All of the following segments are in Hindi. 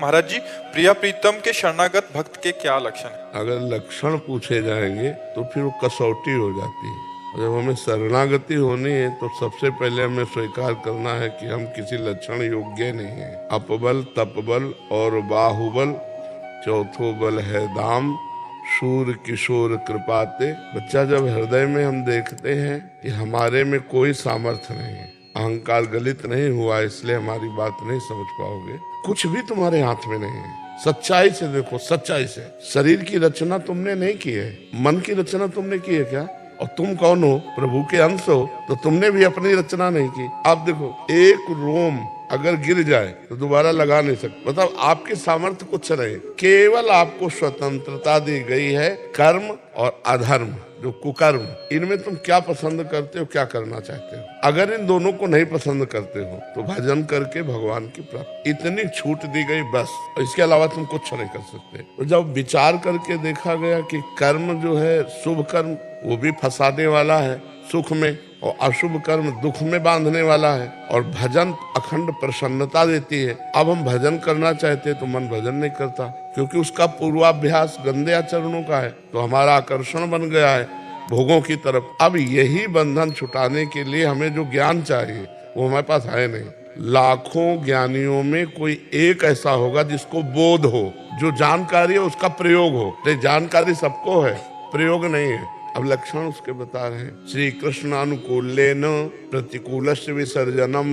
महाराज जी, प्रिया प्रीतम के शरणागत भक्त के क्या लक्षण है? अगर लक्षण पूछे जाएंगे तो फिर वो कसौटी हो जाती है। जब हमें शरणागति होनी है तो सबसे पहले हमें स्वीकार करना है कि हम किसी लक्षण योग्य नहीं है। अपबल, तपबल और बाहुबल, चौथो बल है दाम, शूर किशोर कृपाते। बच्चा जब हृदय में हम देखते हैं कि हमारे में कोई सामर्थ्य नहीं है, अहंकार गलित नहीं हुआ, इसलिए हमारी बात नहीं समझ पाओगे। कुछ भी तुम्हारे हाथ में नहीं है। सच्चाई से देखो, सच्चाई से। शरीर की रचना तुमने नहीं की है, मन की रचना तुमने की है क्या? और तुम कौन हो? प्रभु के अंश हो, तो तुमने भी अपनी रचना नहीं की। आप देखो, एक रोम अगर गिर जाए तो दोबारा लगा नहीं सकते। मतलब आपके सामर्थ्य कुछ नहीं, केवल आपको स्वतंत्रता दी गई है। कर्म और अधर्म, जो कुकर्म, इनमें तुम क्या पसंद करते हो, क्या करना चाहते हो। अगर इन दोनों को नहीं पसंद करते हो तो भजन करके भगवान की प्राप्ति, इतनी छूट दी गई बस। इसके अलावा तुम कुछ नहीं कर सकते। तो जब विचार करके देखा गया कि कर्म जो है, शुभ कर्म वो भी फंसाने वाला है सुख में, और अशुभ कर्म दुख में बांधने वाला है, और भजन अखंड प्रसन्नता देती है। अब हम भजन करना चाहते हैं तो मन भजन नहीं करता, क्योंकि उसका पूर्वाभ्यास गंदे आचरणों का है। तो हमारा आकर्षण बन गया है भोगों की तरफ। अब यही बंधन छुटाने के लिए हमें जो ज्ञान चाहिए वो हमारे पास है नहीं। लाखों ज्ञानियों में कोई एक ऐसा होगा जिसको बोध हो, जो जानकारी है उसका प्रयोग हो। तो जानकारी सबको है, प्रयोग नहीं है। अब लक्षण उसके बता रहे हैं। श्री कृष्णानुकूलेन प्रतिकूलस्य विसर्जनम,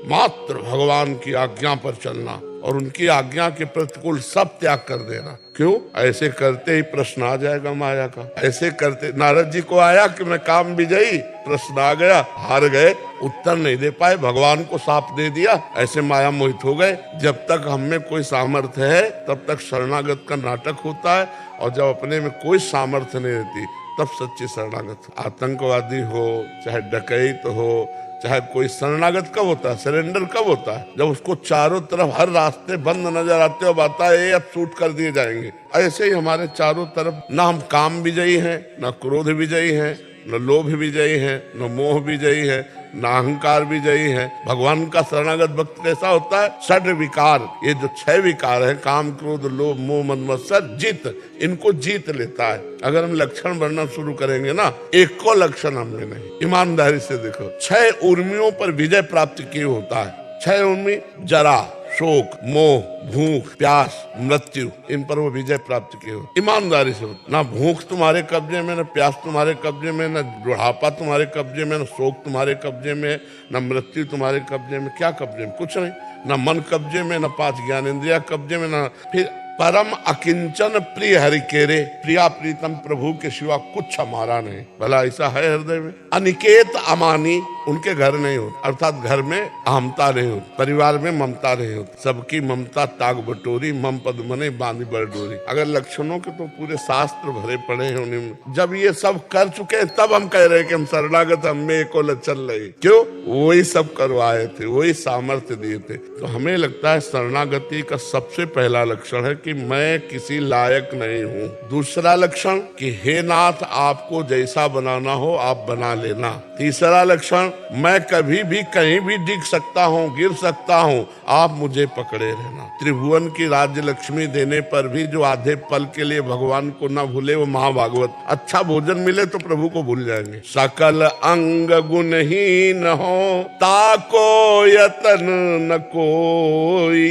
मात्र भगवान की आज्ञा पर चलना और उनकी आज्ञा के प्रतिकूल सब त्याग कर देना। क्यों? ऐसे करते ही प्रश्न आ जाएगा माया का। ऐसे करते नारद जी को आया कि मैं काम विजयी, प्रश्न आ गया, हार गए, उत्तर नहीं दे पाए, भगवान को साफ दे दिया, ऐसे माया मोहित हो गए। जब तक हम में कोई सामर्थ्य है तब तक शरणागत का नाटक होता है, और जब अपने में कोई सामर्थ्य नहीं रहती तब सच्ची शरणागत। आतंकवादी हो चाहे डकैत हो, चाहे कोई, शरणागत कब होता है? सरेंडर कब होता है? जब उसको चारों तरफ हर रास्ते बंद नजर आते हो, आता है अब शूट कर दिए जाएंगे। ऐसे ही हमारे चारों तरफ ना हम काम विजयी हैं, ना क्रोध विजयी हैं, न लोभ विजयी है, न मोह विजयी है, न अहंकार विजयी है। भगवान का शरणागत भक्त कैसा होता है? षड विकार, ये जो 6 विकार है, काम क्रोध लोभ मोह मद मत्सर, जीत, इनको जीत लेता है। अगर हम लक्षण बढ़ना शुरू करेंगे ना, एक को लक्षण हमने नहीं। ईमानदारी से देखो, 6 उर्मियों पर विजय प्राप्त किए होता है। 6 उर्मी, जरा, शोक, मोह, भूख, प्यास, मृत्यु, इन पर वो विजय प्राप्त किए हो। ईमानदारी से हो। ना भूख तुम्हारे कब्जे में, ना प्यास तुम्हारे कब्जे में, ना बुढ़ापा तुम्हारे कब्जे में, ना शोक तुम्हारे कब्जे में, ना मृत्यु तुम्हारे कब्जे में। क्या कब्जे में? कुछ नहीं। ना मन कब्जे में, ना 5 ज्ञानेंद्रिया कब्जे में, ना फिर परम अकिंचन प्रिय हरि केरे, प्रिया प्रीतम प्रभु के सिवा कुछ हमारा नहीं। भला ऐसा है हृदय में? अनिकेत अमानी, उनके घर नहीं हो, अर्थात घर में अहमता नहीं हो, परिवार में ममता नहीं हो। सबकी ममता ताग बटोरी, मम पद मने बांधी बरडोरी। अगर लक्षणों के तो पूरे शास्त्र भरे पड़े हैं उन्हीं में। जब ये सब कर चुके हैं तब हम कह रहे हैं कि हम शरणागत, हम में एको चल रही। क्यों? वही सब करवाए थे, वही सामर्थ्य दिए थे। तो हमें लगता है शरणागति का सबसे पहला लक्षण है कि मैं किसी लायक नहीं हूँ। दूसरा लक्षण कि हे नाथ, आपको जैसा बनाना हो आप बना लेना। तीसरा लक्षण, मैं कभी भी कहीं भी डिग सकता हूँ, गिर सकता हूँ, आप मुझे पकड़े रहना। त्रिभुवन की राज्य लक्ष्मी देने पर भी जो आधे पल के लिए भगवान को न भूले वो महाभागवत। अच्छा भोजन मिले तो प्रभु को भूल जाएंगे। सकल अंग गुणहीन हो, ताको यतन न कोई,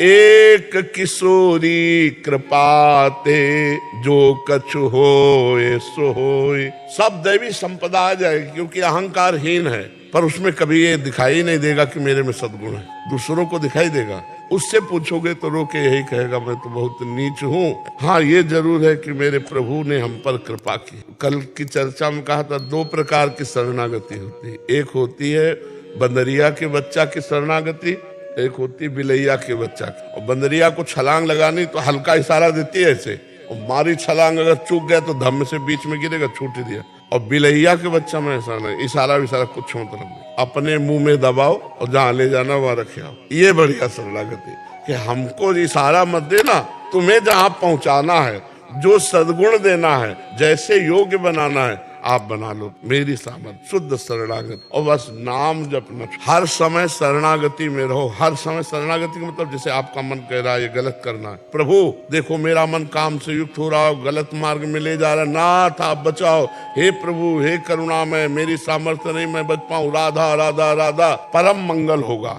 एक किशोरी कृपाते, जो कछु होए सो होए। सब दैवी संपदा आ जाएगी, क्योंकि अहंकारहीन है, पर उसमें कभी ये दिखाई नहीं देगा कि मेरे में सद्गुण है। दूसरों को दिखाई देगा। उससे पूछोगे तो रो के यही कहेगा, मैं तो बहुत नीच हूँ। हाँ, ये जरूर है कि मेरे प्रभु ने हम पर कृपा की। कल की चर्चा में कहा था 2 प्रकार की शरणागति होती है। एक होती है बंदरिया के बच्चा की शरणागति, एक होती बिलैया के बच्चा की। और बंदरिया को छलांग लगानी तो हल्का इशारा देती है ऐसे, और मारी छलांग अगर चूक गया तो धम्म से बीच में गिरेगा, छूट दिया। और बिलैया के बच्चा में ऐसा नहीं, इशारा विशारा कुछ मतलब नहीं, अपने मुंह में दबाओ और जहाँ ले जाना वहां रखे आओ। ये बढ़िया शरणागति कि हमको इशारा मत देना, तुम्हें जहाँ पहुंचाना है, जो सद्गुण देना है, जैसे योग्य बनाना है, आप बना लो मेरी सामर्थ, शुद्ध शरणागत, और बस नाम जपना। हर समय शरणागति में रहो, हर समय शरणागति का मतलब जैसे आपका मन कह रहा है ये गलत करना है, प्रभु देखो मेरा मन काम से युक्त हो रहा हो, गलत मार्ग में ले जा रहा है, नाथ आप बचाओ, हे प्रभु हे करुणामय, मेरी सामर्थ्य नहीं मैं बच पाऊं, राधा राधा राधा, परम मंगल होगा।